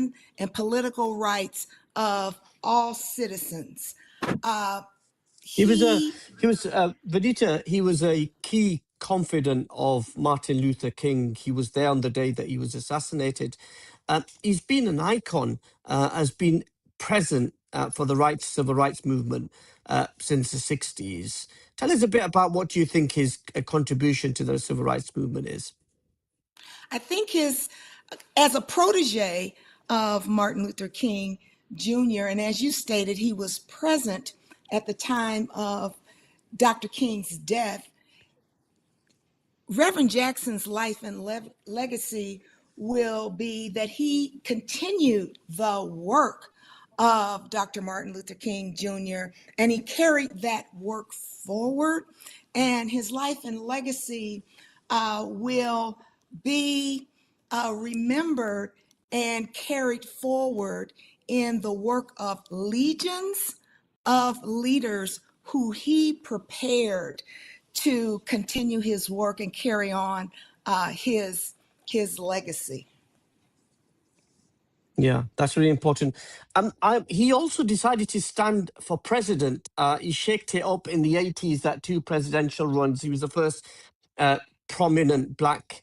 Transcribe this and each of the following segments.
citizen and political rights of all citizens. Vidita, he was a key confidant of Martin Luther King. He was there on the day that he was assassinated. He's been an icon, has been present for the civil rights movement since the 60s. Tell us a bit about what you think his contribution to the civil rights movement is. I think as a protege of Martin Luther King Jr., and as you stated, he was present at the time of Dr. King's death. Reverend Jackson's life and legacy will be that he continued the work of Dr. Martin Luther King Jr., and he carried that work forward. And his life and legacy will be remembered and carried forward in the work of legions of leaders who he prepared to continue his work and carry on his legacy. Yeah, that's really important. He also decided to stand for president. He shaked it up in the 80s, that 2 presidential runs. He was the first prominent black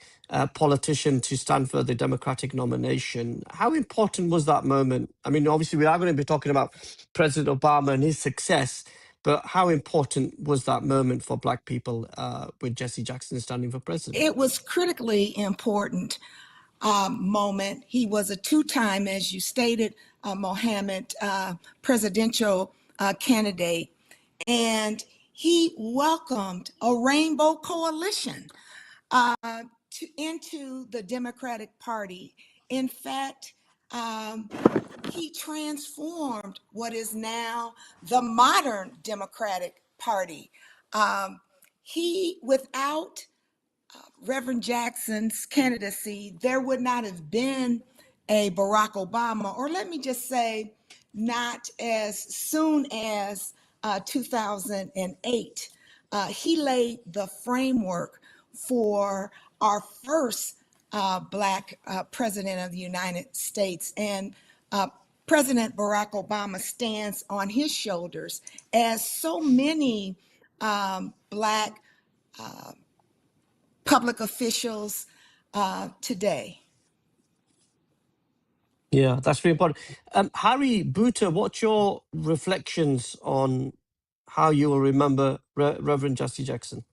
politician to stand for the Democratic nomination. How important was that moment? I mean, obviously, we are going to be talking about President Obama and his success, but how important was that moment for black people with Jesse Jackson standing for president? It was critically important moment. He was a 2-time, as you stated, Mohammed, presidential candidate, and he welcomed a rainbow coalition into the Democratic Party. In fact, he transformed what is now the modern Democratic Party. Without Reverend Jackson's candidacy, there would not have been a Barack Obama, or let me just say, not as soon as 2008. He laid the framework for our first Black president of the United States. And President Barack Obama stands on his shoulders, as so many Black public officials today. Yeah, that's really important. Harry Bhuta, what's your reflections on how you will remember Reverend Jesse Jackson?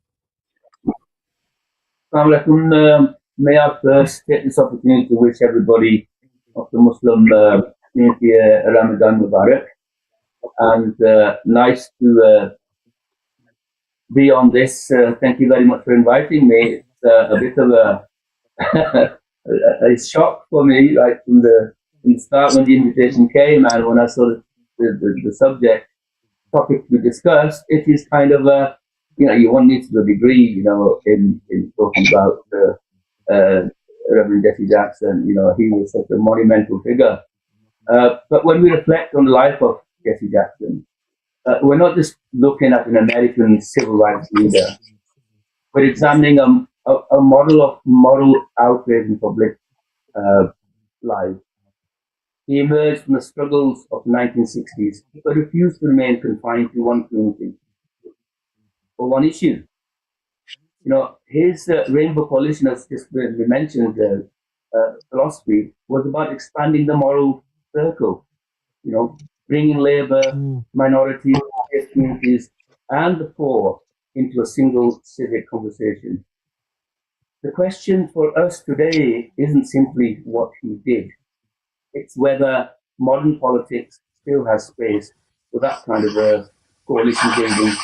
May I first take this opportunity to wish everybody of the Muslim community Ramadan Mubarak, and nice to be on this. Thank you very much for inviting me. It's a bit of a shock for me, right from the start when the invitation came, and when I saw the subject topic to be discussed, it is kind of a, one needs to a degree, in talking about Reverend Jesse Jackson. He was such a monumental figure. But when we reflect on the life of Jesse Jackson, we're not just looking at an American civil rights leader. We're examining a model of moral outrage in public life. He emerged from the struggles of the 1960s, but refused to remain confined to one community or one issue. His Rainbow Coalition, as just we mentioned, philosophy was about expanding the moral circle, bringing labor, minorities, communities, and the poor into a single civic conversation. The question for us today isn't simply what he did. It's whether modern politics still has space for that kind of a coalition building,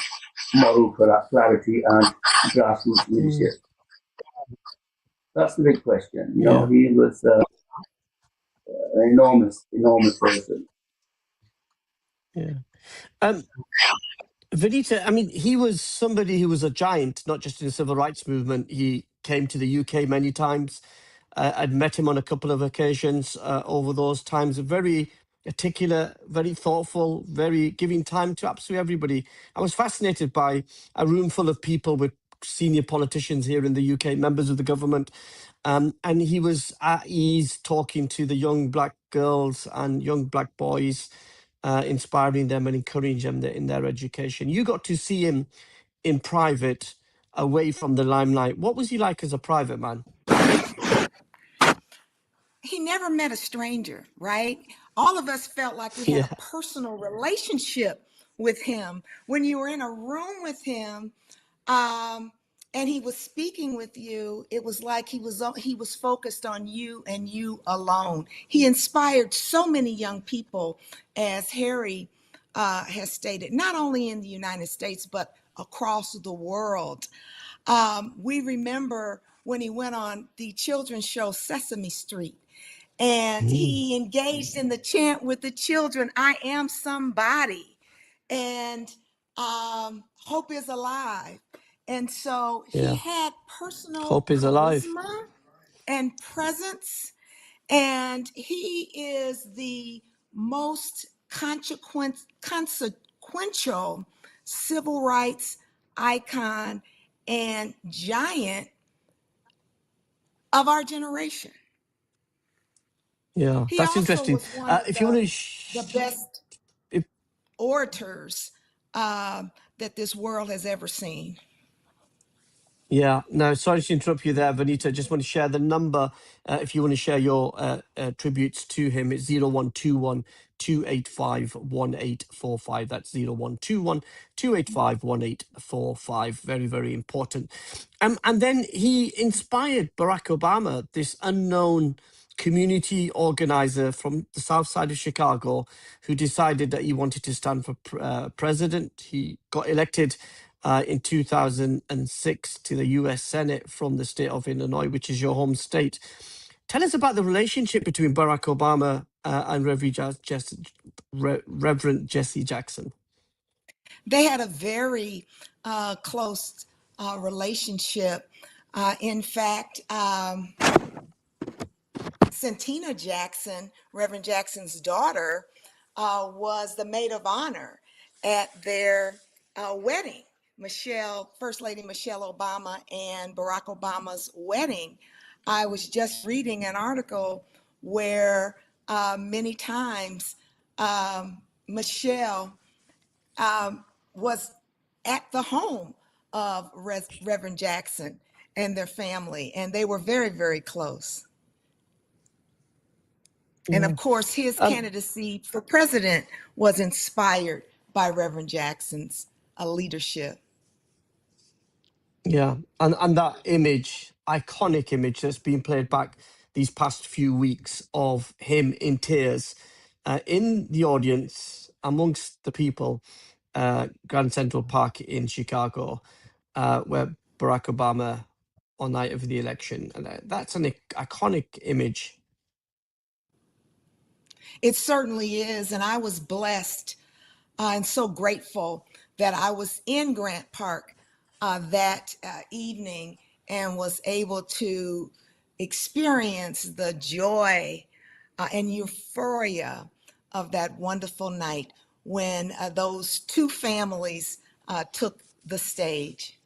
moral clarity, and grassroots leadership. That's the big question. He was an enormous person. Yeah. Vidita, I mean, he was somebody who was a giant, not just in the civil rights movement. He came to the UK many times. I'd met him on a couple of occasions over those times. Very articulate, very thoughtful, very giving time to absolutely everybody. I was fascinated by a room full of people with senior politicians here in the UK, members of the government. And he was at ease talking to the young black girls and young black boys, inspiring them and encouraging them in their education. You got to see him in private, away from the limelight. What was he like as a private man? He never met a stranger, right? All of us felt like we had Yeah, a personal relationship with him. When you were in a room with him, um, and he was speaking with you, it was like he was focused on you and you alone. He inspired so many young people, as Harry has stated, not only in the United States but across the world. We remember when he went on the children's show Sesame Street, and Mm, he engaged in the chant with the children, I am somebody, and hope is alive. And so he yeah. had personal Hope is alive. charisma and presence, and he is the most consequential civil rights icon and giant of our generation. Yeah, He that's also interesting. was one of If you want to, the best if, orators that this world has ever seen. yeah, no, sorry to interrupt you there, Vanita. Just want to share the number. If you want to share your tributes to him, it's 0121 285 1845. That's 0121 285 1845. Very, very important. And then he inspired Barack Obama, this unknown community organizer from the south side of Chicago, who decided that he wanted to stand for president. He got elected in 2006 to the US Senate from the state of Illinois, which is your home state. Tell us about the relationship between Barack Obama and Reverend Jesse Jackson. They had a very close relationship. In fact, Santina Jackson, Reverend Jackson's daughter, was the maid of honor at their wedding. First Lady Michelle Obama and Barack Obama's wedding. I was just reading an article where many times Michelle was at the home of Reverend Jackson and their family, and they were very, very close. And Yeah. of course, his candidacy for president was inspired by Reverend Jackson's leadership. Yeah, and that image, iconic image that's been played back these past few weeks of him in tears in the audience amongst the people, Grand Central Park in Chicago, where Barack Obama on night of the election, and that's an iconic image. It certainly is. And I was blessed and so grateful that I was in Grant Park that evening and was able to experience the joy and euphoria of that wonderful night when those two families took the stage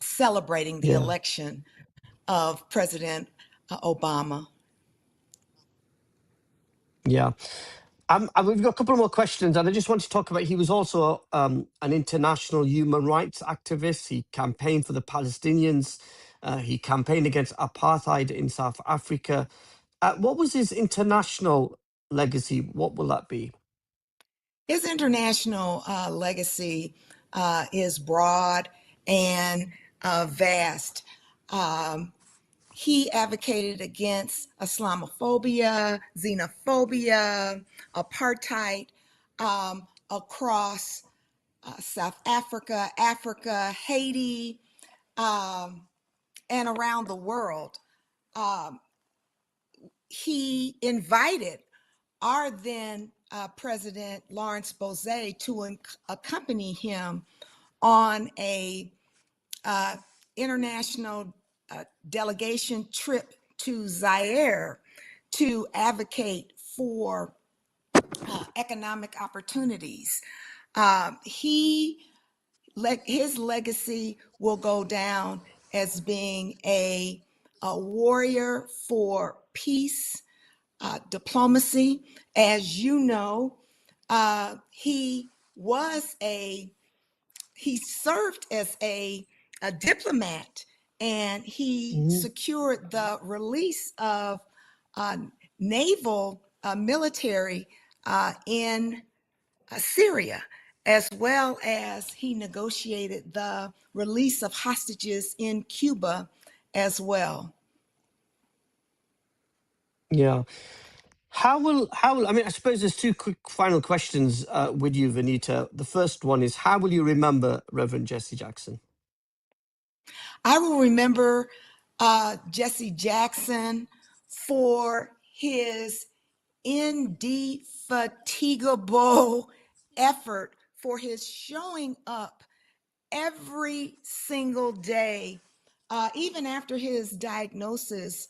celebrating the Yeah. election of President Obama. Yeah. We've got a couple more questions, and I just want to talk about, he was also an international human rights activist. He campaigned for the Palestinians. He campaigned against apartheid in South Africa. What was his international legacy? What will that be? His international legacy is broad and vast. He advocated against Islamophobia, xenophobia, apartheid across South Africa, Africa, Haiti, and around the world. He invited our then President Lawrence Bozé to accompany him on a international delegation trip to Zaire to advocate for economic opportunities. He his legacy will go down as being a warrior for peace, diplomacy. As you know, he served as a diplomat, and he secured the release of naval military in Syria, as well as he negotiated the release of hostages in Cuba as well. Yeah. I mean, I suppose there's two quick final questions with you, Vanita. The first one is, how will you remember Reverend Jesse Jackson? I will remember Jesse Jackson for his indefatigable effort, for his showing up every single day, even after his diagnosis.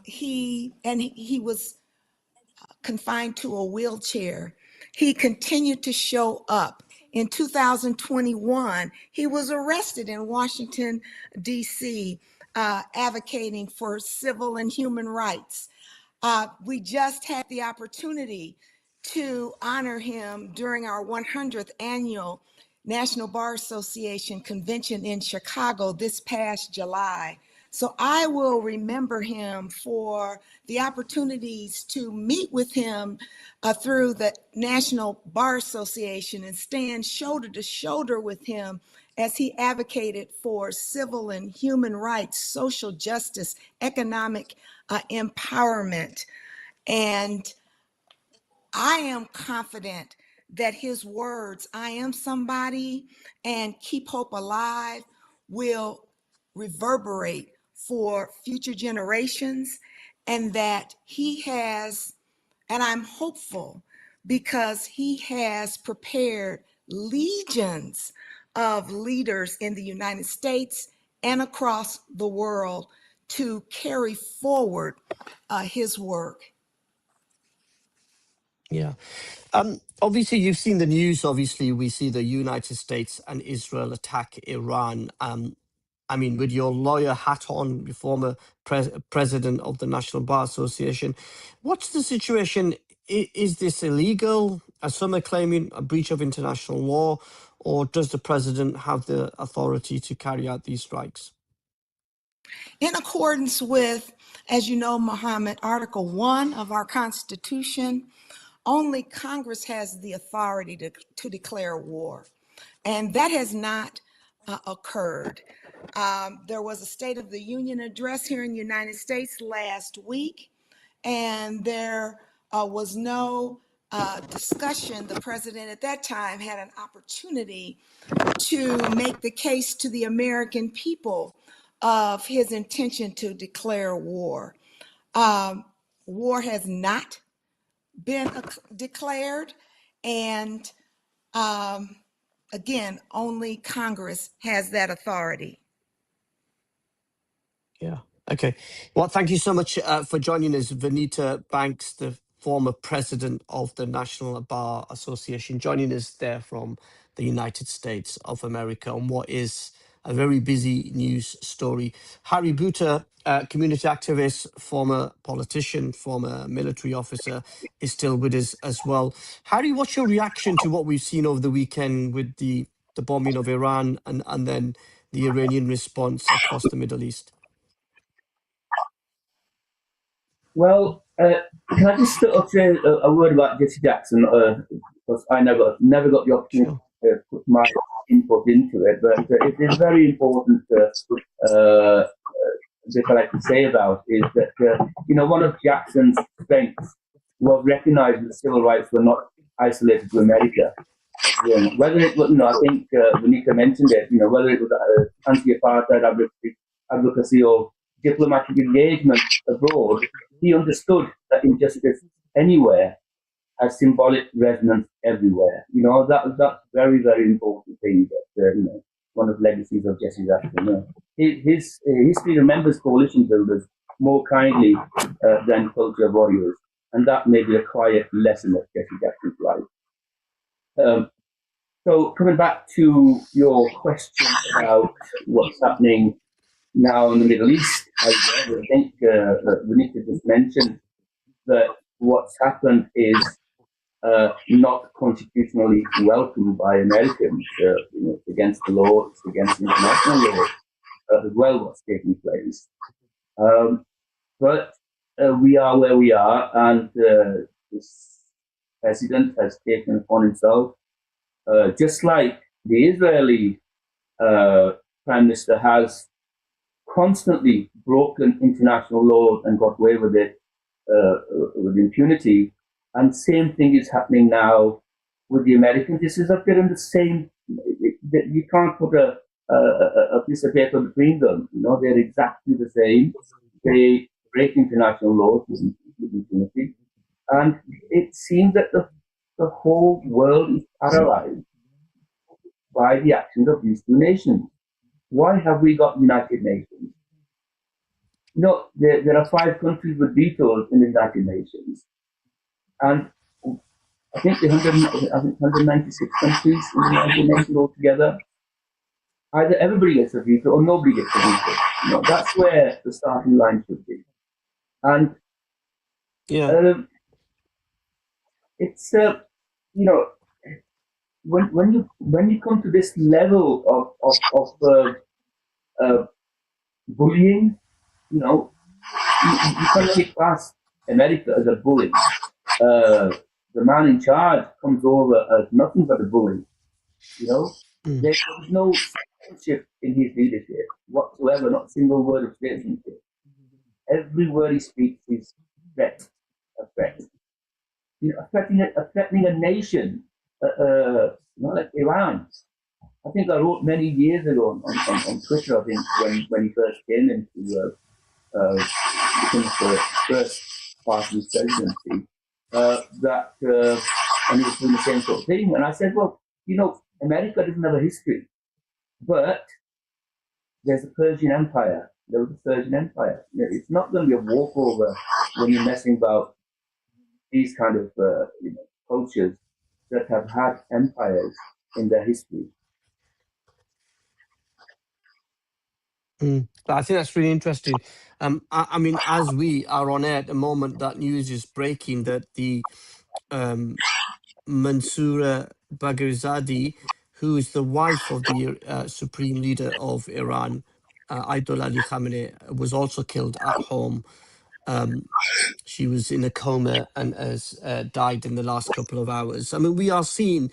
He was confined to a wheelchair. He continued to show up. In 2021, he was arrested in Washington, D.C., advocating for civil and human rights. We just had the opportunity to honor him during our 100th annual National Bar Association convention in Chicago this past July. So I will remember him for the opportunities to meet with him through the National Bar Association and stand shoulder to shoulder with him as he advocated for civil and human rights, social justice, economic empowerment. And I am confident that his words, "I am somebody" and "keep hope alive," will reverberate for future generations, and that he has, and I'm hopeful because he has prepared legions of leaders in the United States and across the world to carry forward his work. Yeah. Obviously, you've seen the news. Obviously, we see the United States and Israel attack Iran. I mean, with your lawyer hat on, your former president of the National Bar Association, what's the situation? Is this illegal, as some are claiming, a breach of international law, or does the president have the authority to carry out these strikes? In accordance with, as you know, Muhammad, Article 1 of our Constitution, only Congress has the authority to declare war. And that has not occurred. There was a State of the Union address here in the United States last week, and there was no discussion. The president at that time had an opportunity to make the case to the American people of his intention to declare war. War has not been declared, and again, only Congress has that authority. Yeah. Okay. Well, thank you so much for joining us, Vanita Banks, the former president of the National Bar Association, joining us there from the United States of America on what is a very busy news story. Harry Buter, community activist, former politician, former military officer, is still with us as well. Harry, what's your reaction to what we've seen over the weekend with the bombing of Iran and then the Iranian response across the Middle East? Well, can I just sort of say a word about Jesse Jackson? Because I never got the opportunity Sure. to put my input into it, but it is very important that I like to say about is that one of Jackson's strengths was recognizing that civil rights were not isolated to America. Whether it was, I think Vanita mentioned it, whether it was anti-apartheid advocacy or diplomatic engagement abroad, he understood that injustice anywhere has symbolic resonance everywhere. That's a very, very important thing that, one of the legacies of Jesse Jackson. His history remembers coalition builders more kindly than culture warriors, and that may be a quiet lesson of Jesse Jackson's life. So coming back to your question about what's happening now in the Middle East, I think we need to just mention that what's happened is not constitutionally welcomed by Americans. It's against the law, it's against international law as well what's taking place. But we are where we are, and this president has taken upon himself, just like the Israeli prime minister has constantly broken international law and got away with it with impunity. And same thing is happening now with the Americans. This is up there in the same. You can't put a piece of paper between them. They're exactly the same. They break international laws with impunity, and it seems that the whole world is paralyzed by the actions of these two nations. Why have we got United Nations? There are 5 countries with vetoes in the United Nations, and I think 196 countries in the United Nations altogether. Either everybody gets a veto or nobody gets a veto. That's where the starting line should be. And Yeah. it's when you come to this level of bullying, you can only class America as a bully. The man in charge comes over as nothing but a bully. There's no censorship in his leadership whatsoever, not a single word of censorship. Every word he speaks is a threat. Threatening a nation, like Iran. I think I wrote many years ago on Twitter, I think, when he first came into the first part of his presidency, that and he was doing the same sort of thing. And I said, well, America doesn't have a history, but there's a Persian Empire. There was a Persian Empire. It's not going to be a walkover when you're messing about these kind of cultures that have had empires in their history. I think that's really interesting. I mean, as we are on air at the moment, that news is breaking that the Mansoura Bagherizadeh, who is the wife of the supreme leader of Iran, Ayatollah Ali Khamenei, was also killed at home. She was in a coma and has died in the last couple of hours. I mean, we are seeing,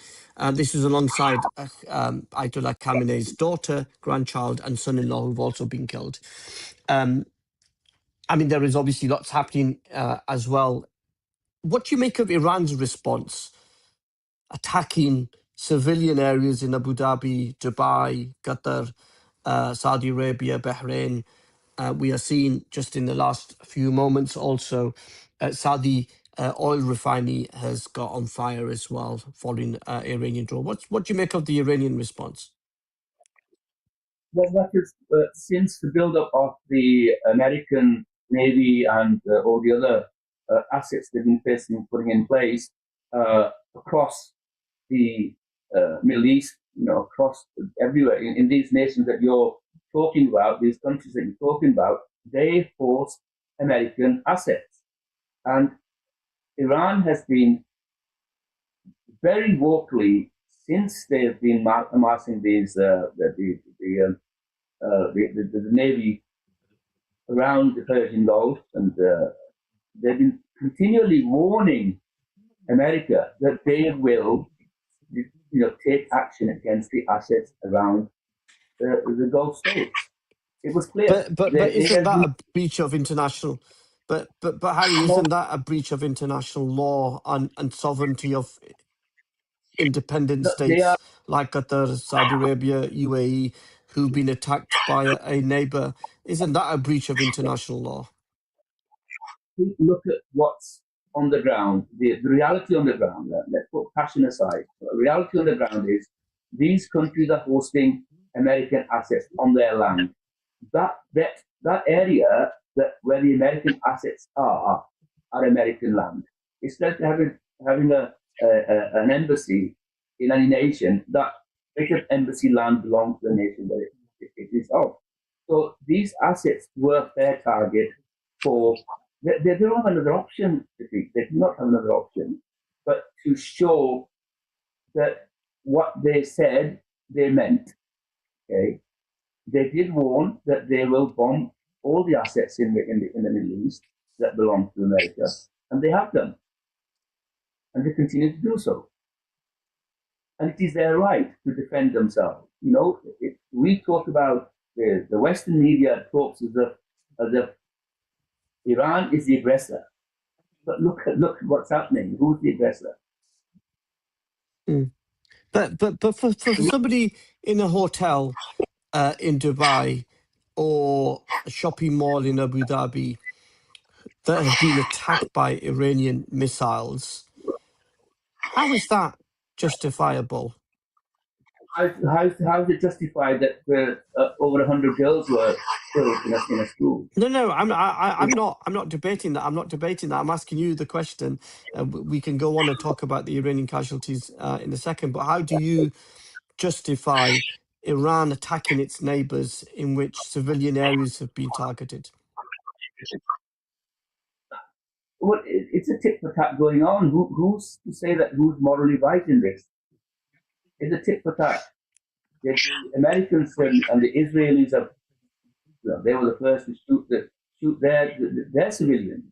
this is alongside Ayatollah Khamenei's daughter, grandchild, and son-in-law who've also been killed. I mean, there is obviously lots happening as well. What do you make of Iran's response, attacking civilian areas in Abu Dhabi, Dubai, Qatar, Saudi Arabia, Bahrain? We are seeing just in the last few moments also Saudi oil refinery has got on fire as well following Iranian drone. What do you make of the Iranian response? Well, that is since the build-up of the American Navy and all the other assets they've been putting in place across the Middle East, across everywhere in these nations that you're talking about, these countries that you're talking about, they force American assets, and Iran has been very vocally since they've been amassing these the Navy around the Persian Gulf, and they've been continually warning America that they will, take action against the assets around the Gulf states. It was clear. But isn't that a breach of international? But Harry, isn't that a breach of international law and sovereignty of independent states like Qatar, Saudi Arabia, UAE, who've been attacked by a neighbor? Isn't that a breach of international law? Look at what's on the ground, the reality on the ground. Let's put passion aside. The reality on the ground is these countries are hosting American assets on their land. That area where the American assets are American land. It's like having an embassy in any nation, that British embassy land belongs to the nation that it is of. So these assets were fair target for. They don't have another option. They do not have another option, but to show that what they said they meant. Okay, they did warn that they will bomb all the assets in the Middle East that belong to America, and they have done, and they continue to do so. And it is their right to defend themselves. You know, we talk about the Western media talks as if Iran is the aggressor, but look what's happening. Who's the aggressor? Mm. But for somebody in a hotel in Dubai or a shopping mall in Abu Dhabi that have been attacked by Iranian missiles, how is that justifiable? How is it justified that over 100 girls were killed in a school? No, I'm not debating that. I'm not debating that. I'm asking you the question. We can go on and talk about the Iranian casualties in a second. But how do you justify Iran attacking its neighbours in which civilian areas have been targeted? Well, it's a tit for tat going on. Who's to say that who's morally right in this? It's a tit for tat. The Americans and the Israelis have, well, they were the first to shoot their civilians.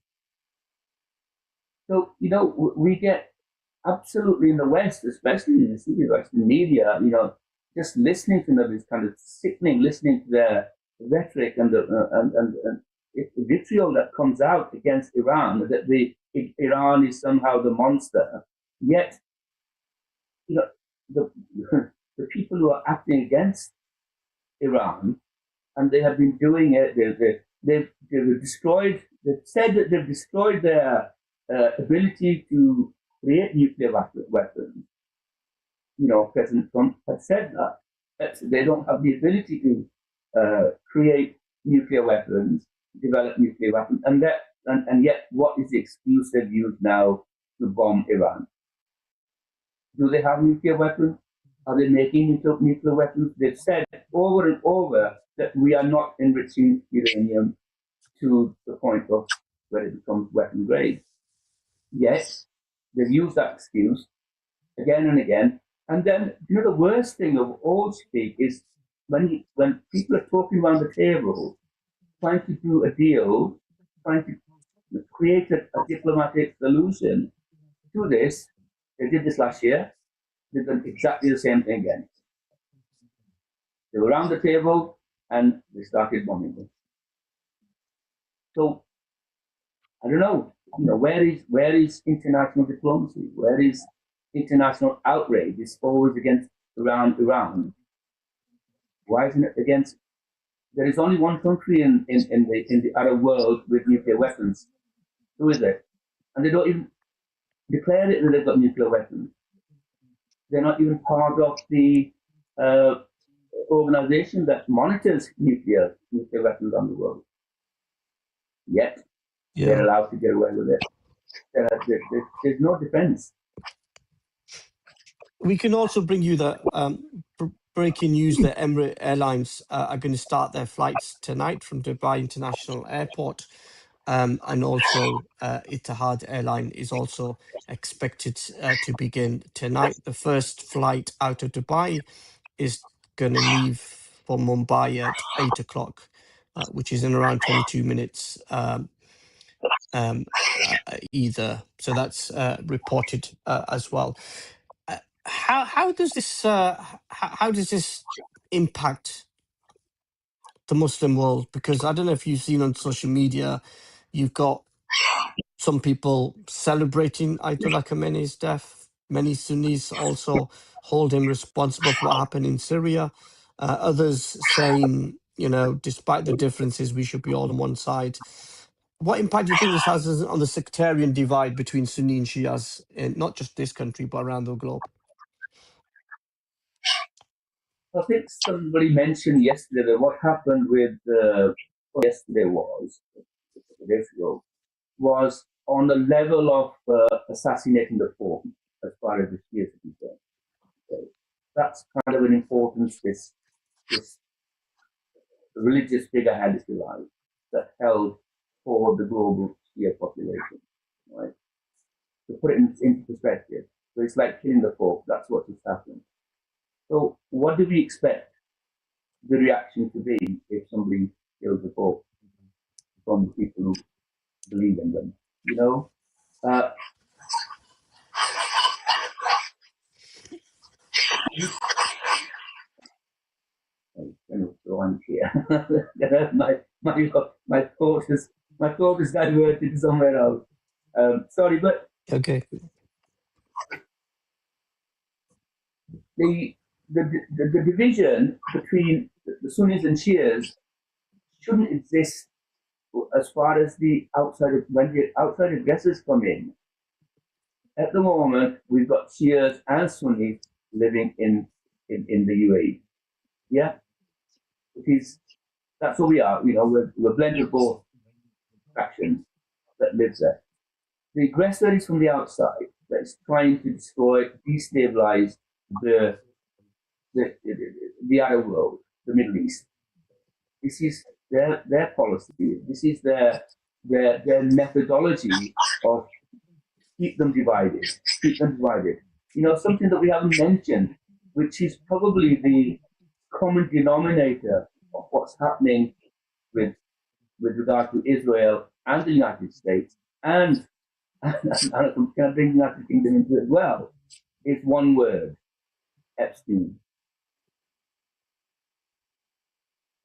So you know we get absolutely in the West, especially in the Western media, you know, just listening to them is kind of sickening. Listening to their rhetoric and the and vitriol that comes out against Iran, that Iran is somehow the monster. Yet, you know, the the people who are acting against Iran, and they have been doing it. They've destroyed. They've said that they've destroyed their ability to create nuclear weapons. You know, President Trump has said that they don't have the ability to create nuclear weapons, develop nuclear weapons, and yet, what is the excuse they've used now to bomb Iran? Do they have nuclear weapons? Are they making nuclear weapons? They've said over and over that we are not enriching uranium to the point of where it becomes weapon grade. Yes, they've used that excuse again and again. And then, you know, the worst thing of all, speak, is when people are talking around the table, trying to do a deal, trying to create a diplomatic solution to this. They did this last year. They've done exactly the same thing again. They were around the table and they started bombing them. So I don't know. You know, where is international diplomacy? Where is international outrage? It's always against Iran. Why isn't it against? There is only one country in the Arab world with nuclear weapons. Who is it? And they don't even declare it that they've got nuclear weapons. They're not even part of the organization that monitors nuclear weapons on the world. Yet they're allowed to get away with it. There's no defense. We can also bring you the breaking news that Emirates Airlines are going to start their flights tonight from Dubai International Airport. And also Etihad Airline is also expected to begin tonight. The first flight out of Dubai is going to leave for Mumbai at 8 o'clock, which is in around 22 minutes either. So that's reported as well. How does this impact the Muslim world? Because I don't know if you've seen on social media, you've got some people celebrating Ayatollah Khamenei's death. Many Sunnis also hold him responsible for what happened in Syria. Others saying, you know, despite the differences, we should be all on one side. What impact do you think this has on the sectarian divide between Sunni and Shias in not just this country, but around the globe? I think somebody mentioned yesterday that what happened with yesterday was on the level of assassinating the Pope, as far as the Shias are concerned. that's kind of an importance this religious figurehead, if you like, that held for the global Shia population, right? To put it into perspective, so it's like killing the Pope. That's what just happened. So, what do we expect the reaction to be if somebody kills the Pope from the people who believe in them? You know, uh, so I'm here. My thought is diverted somewhere else. Sorry, but Okay. the the division between the Sunnis and Shias shouldn't exist as far as the when the outside aggressors come in. At the moment, we've got Shias and Sunnis living in the UAE. Yeah, it is. That's what we are. You know, we're a blend of both factions that lives there. The aggressor is from the outside that is trying to destroy, destabilize the the Arab world, the Middle East. This is their policy. This is their methodology of keep them divided, keep them divided. You know, something that we haven't mentioned, which is probably the common denominator of what's happening with regard to Israel and the United States, and I'm kind of bring the United Kingdom into it as well, is one word: Epstein.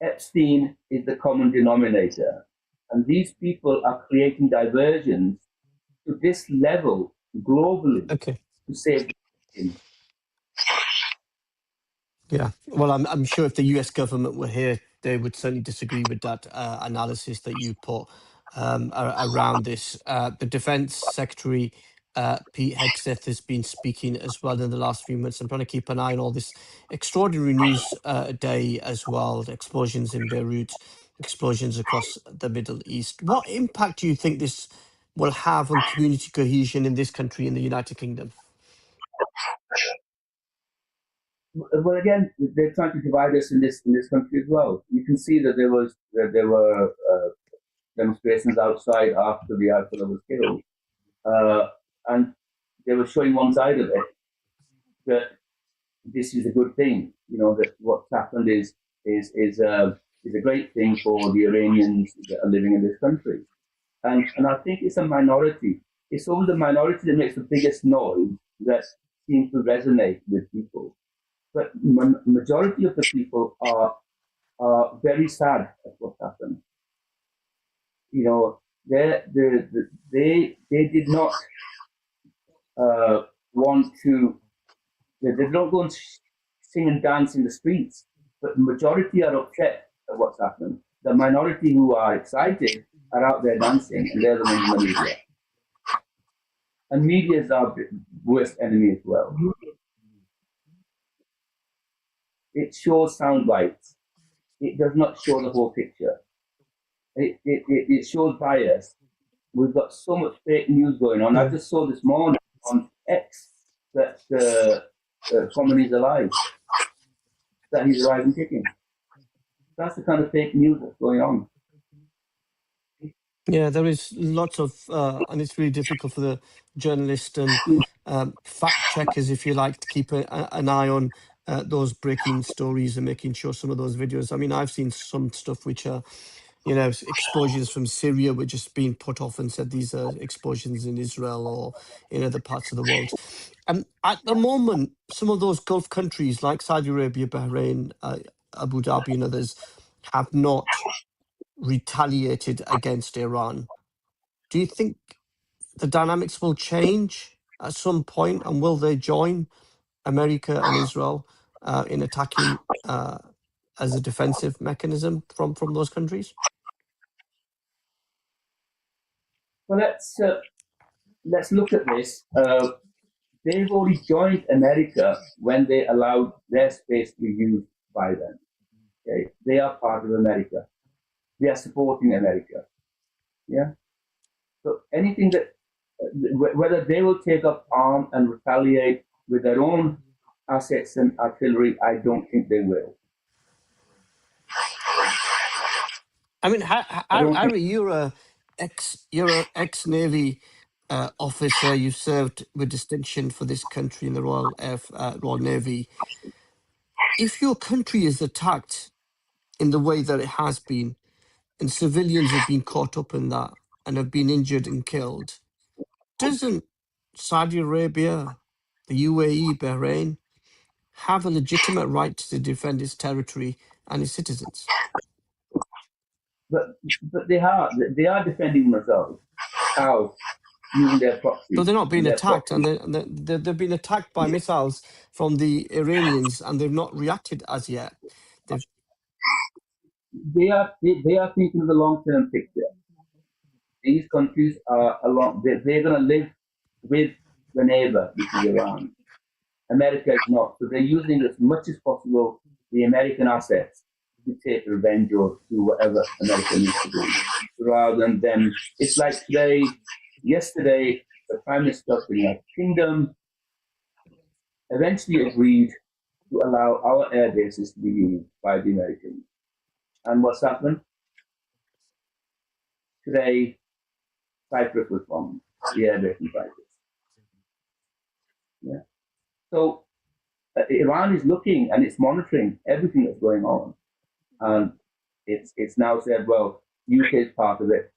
Epstein is the common denominator, and these people are creating diversions to this level globally Okay. to save him. Yeah. Well, I'm sure if the US government were here, they would certainly disagree with that analysis that you put around this. The Defense Secretary, Pete Hegseth, has been speaking as well in the last few months. I'm trying to keep an eye on all this extraordinary news day as well. The explosions in Beirut, explosions across the Middle East. What impact do you think this will have on community cohesion in this country, in the United Kingdom? Well, again, they're trying to divide us in this country as well. You can see that there were demonstrations outside after the Ayatollah was killed, and they were showing one side of it, that this is a good thing. You know, that what's happened is a great thing for the Iranians that are living in this country, and I think it's a minority. It's always the minority that makes the biggest noise that seems to resonate with people. But majority of the people are very sad at what happened. You know, they did not want to. They did not go and sing and dance in the streets. But the majority are upset at what's happened. The minority who are excited are out there dancing, and they're the ones in the media. And media is our worst enemy as well. It shows sound bites. It does not show the whole picture. It shows bias. We've got so much fake news going on. I just saw this morning on X that Khomeini is alive, that he's alive and kicking. That's the kind of fake news that's going on. Yeah, there is lots of, and it's really difficult for the journalists and fact checkers, if you like, to keep an eye on those breaking stories and making sure some of those videos. I mean, I've seen some stuff which are, you know, explosions from Syria were just being put off and said these are explosions in Israel or in other parts of the world. And at the moment, some of those Gulf countries like Saudi Arabia, Bahrain, Abu Dhabi, and others have not retaliated against Iran. Do you think the dynamics will change at some point, and will they join America and Israel in attacking as a defensive mechanism from those countries? Well, let's look at this. They've already joined America when they allowed their space to be used by them. Okay, they are part of America. They are supporting America. Yeah. So anything that, whether they will take up arm and retaliate with their own assets and artillery, I don't think they will. I mean, I don't think. Harry, you're a ex Navy officer. You've served with distinction for this country in the Royal Navy. If your country is attacked in the way that it has been, and civilians have been caught up in that and have been injured and killed, doesn't Saudi Arabia, the UAE, Bahrain have a legitimate right to defend its territory and its citizens? But they are defending themselves. How? Using their So proxies. they're not being And their attacked, and proxies. they've been attacked by missiles from the Iranians, and they've not reacted as yet. They've They are thinking of the long-term picture. These countries are they're going to live with the neighbor, which is Iran. America is not. So they're using as much as possible the American assets to take revenge or do whatever America needs to do, rather than them. It's like yesterday, the Prime Minister of the United Kingdom eventually agreed to allow our air bases to be used by the Americans. And what's happened? Today, Cyprus was bombed, the air base in Cyprus. Yeah. So Iran is looking and it's monitoring everything that's going on. And it's now said, well, UK is part of it.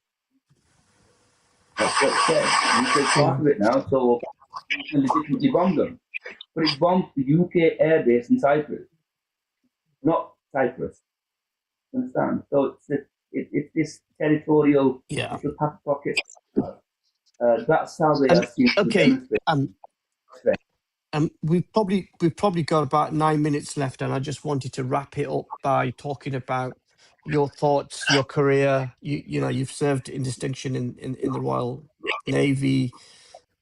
That's what it said. UK is part of it now, so you can legitimately bomb them. But it bombed the UK air base in Cyprus, not Cyprus. Understand? So it's this territorial, yeah. little pocket. That's how they are seen to Okay. demonstrate. We've probably got about 9 minutes left, and I just wanted to wrap it up by talking about your thoughts, your career. You know, you've served in distinction in the Royal Navy.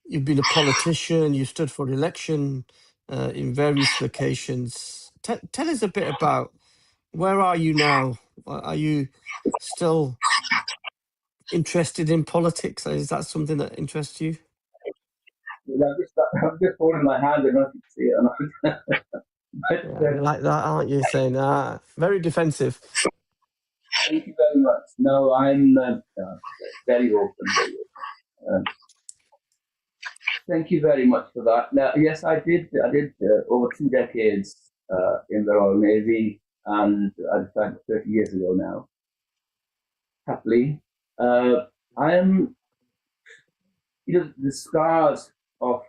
You've been a politician. You stood for election in various locations. Tell us a bit about where are you now? Are you still interested in politics? Is that something that interests you? I'm just holding my hand. I don't know if you can see it or not. But, You're like that, aren't you? Saying very defensive. thank you very much. No, I'm very open. Thank you very much for that. Now, yes, I did over 2 decades in the Royal Navy, and I retired 30 years ago now. Happily, I am. The scars of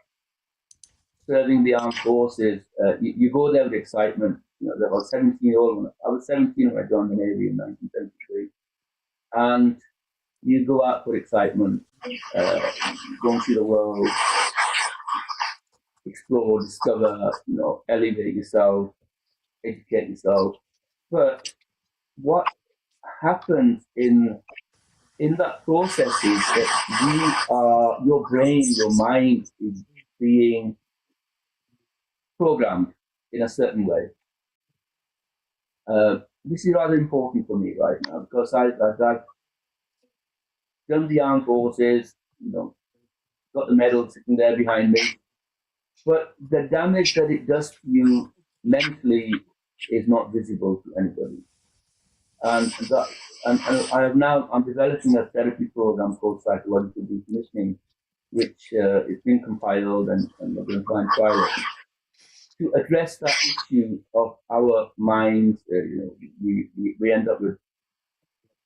serving the armed forces. You go there with excitement. I was 17-year-old. I was 17 when I joined the Navy in 1973, and you go out for excitement, go and see the world, explore, discover, elevate yourself, educate yourself. But what happens in that process is that your brain, your mind is being programmed in a certain way. This is rather important for me right now because I've done the armed forces, got the medal sitting there behind me. But the damage that it does to you mentally is not visible to anybody. And I'm developing a therapy program called psychological decommissioning, which is being compiled, and we're going to try and trial it to address that issue of our minds. We end up with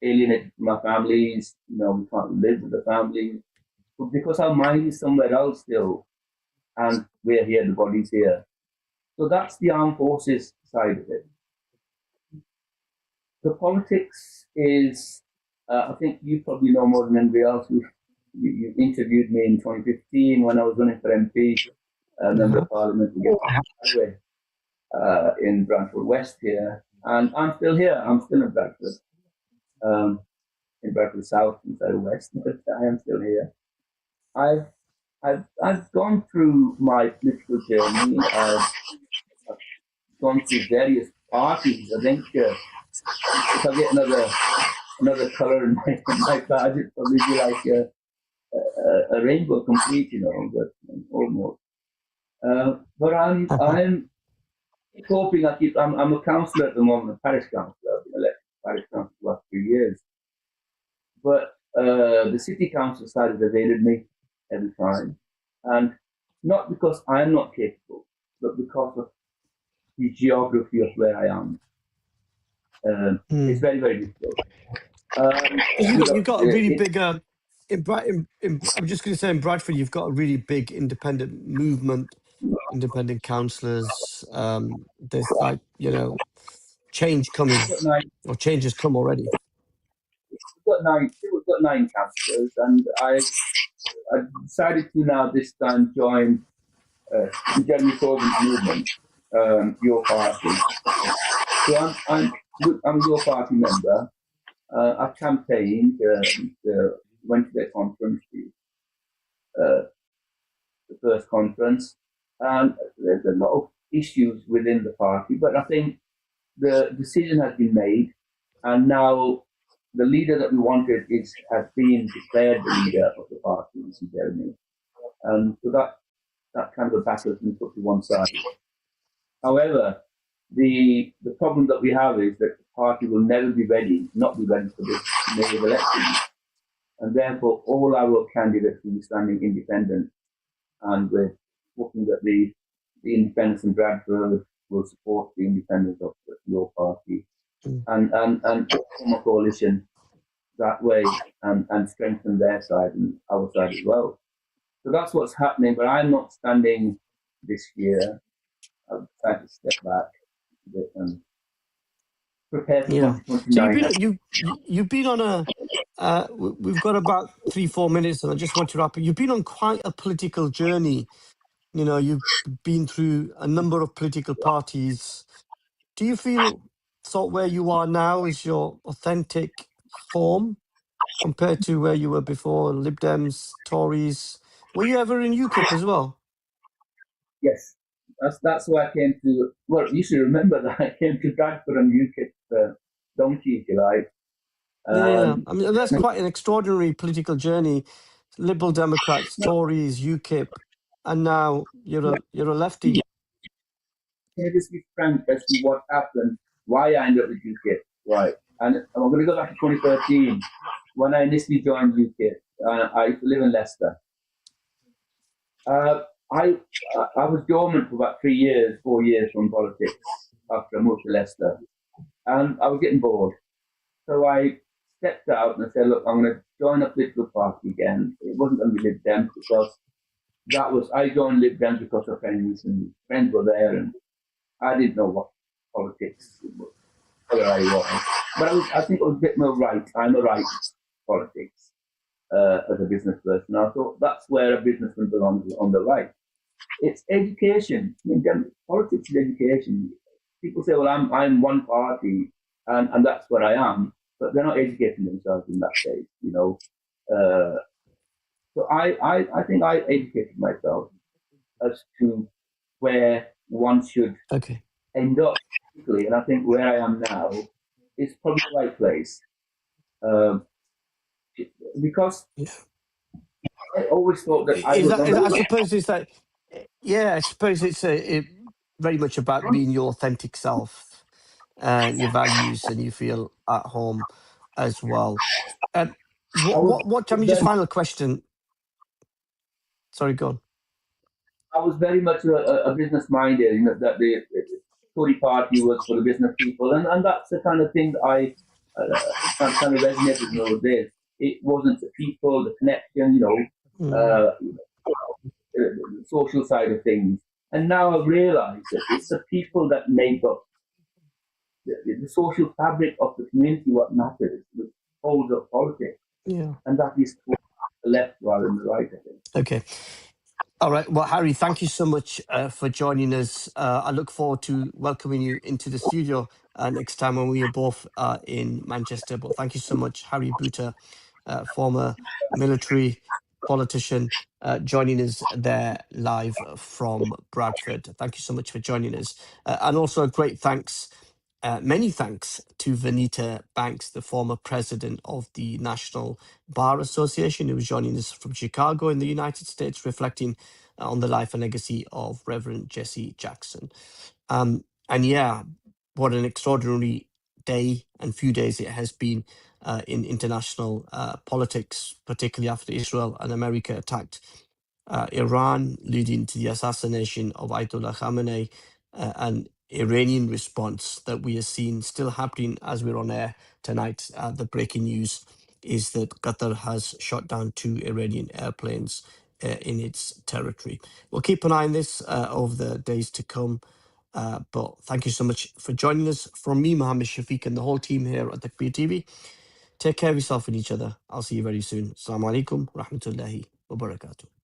alienated from our families. We can't live with the family because our mind is somewhere else still, and we're here, the body's here. So that's the armed forces side of it. The politics is, I think you probably know more than anybody else. You interviewed me in 2015 when I was running for MP, member of Parliament in Bradford West here, and I'm still here. I'm still in Bradford, South instead of West, but I am still here. I've gone through my political journey. I've gone through various parties. I think if I get another color in my badge, it'd probably be like a rainbow complete, but almost. But I'm hoping I keep. I'm a councillor at the moment, a parish councillor. I've been elected parish councillor for the last 3 years, but the city council side has evaded me every time, and not because I'm not capable, but because of the geography of where I am. It's very, very difficult. You've got a really big. I'm just going to say in Bradford, you've got a really big independent movement, independent councillors. There's like change coming, or change has come already. We've got 9 councillors, and I decided to now this time join the Jeremy Corbyn's movement, your party. So I'm a your party member. I've campaigned, went to their conference, the first conference, and there's a lot of issues within the party, but I think the decision has been made, and now the leader that we wanted has been declared the leader of the party, Mr. Jeremy. And so that kind of a battle has been put to one side. However, the problem that we have is that the party will never be ready, not be ready for this May election. And therefore, all our candidates will be standing independent. And we're hoping that the independents in Bradford will support the independence of your party and form a coalition that way and strengthen their side and our side as well. So that's what's happening, but I'm not standing this year. I've decided to step back a bit and prepare for 2029. So you've been on a. We've got about 3-4 minutes, and I just want to wrap up. You've been on quite a political journey. You've been through a number of political parties. Do you feel sort of where you are now is your authentic home compared to where you were before? Lib Dems, Tories. Were you ever in UKIP as well? Yes, that's why I came to. Well, you should remember that I came to Bradford and UKIP donkey, if you like. Yeah. I mean, that's quite an extraordinary political journey. Liberal Democrats, Tories, UKIP, and now you're a lefty. Can I just be frank as to what happened, why I ended up with UKIP, right? And I'm going to go back to 2013 when I initially joined UKIP. I used to live in Leicester. I was dormant for about 4 years from politics after I moved to Leicester, and I was getting bored. So I stepped out and I said, look, I'm going to join a political party again. It wasn't going to be Lib Dems because I joined Lib Dems because of friends, and friends were there, and I didn't know what politics, whether I was. But I think it was a bit more right. I'm a right politics as a business person. I thought that's where a businessman belongs, on the right. It's education. I mean, politics is education. People say, well, I'm one party, and that's what I am, but they're not educating themselves in that case, So I think I educated myself as to where one should end up, and I think where I am now is probably the right place. Because I always thought that I suppose it's that. Yeah, I suppose it's very much about being your authentic self and your values, and you feel at home as well. What? I mean, just final question. Sorry, go on. I was very much a business minded, that the Tory party was for the business people, and that's the kind of thing that I kind of resonated with those days. It wasn't the people, the connection, the social side of things. And now I've realised that it's the people that make up the social fabric of the community what matters, which holds up politics. Yeah. And that is the left rather than the right, I think. Okay. All right. Well, Harry, thank you so much for joining us. I look forward to welcoming you into the studio next time when we are both in Manchester. But thank you so much, Harry Booter, former military politician, joining us there live from Bradford. Thank you so much for joining us. And also a great thanks, many thanks to Vanita Banks, the former president of the National Bar Association, who was joining us from Chicago in the United States, reflecting on the life and legacy of Reverend Jesse Jackson. And yeah, what an extraordinary day and few days it has been in international politics, particularly after Israel and America attacked Iran, leading to the assassination of Ayatollah Khamenei, an Iranian response that we are seeing still happening as we're on air tonight. The breaking news is that Qatar has shot down 2 Iranian airplanes in its territory. We'll keep an eye on this over the days to come. But thank you so much for joining us. From me, Mohammed Shafiq, and the whole team here at Takbeer TV, take care of yourself and each other. I'll see you very soon. Assalamu alaikum, rahmatullahi wa barakatuh.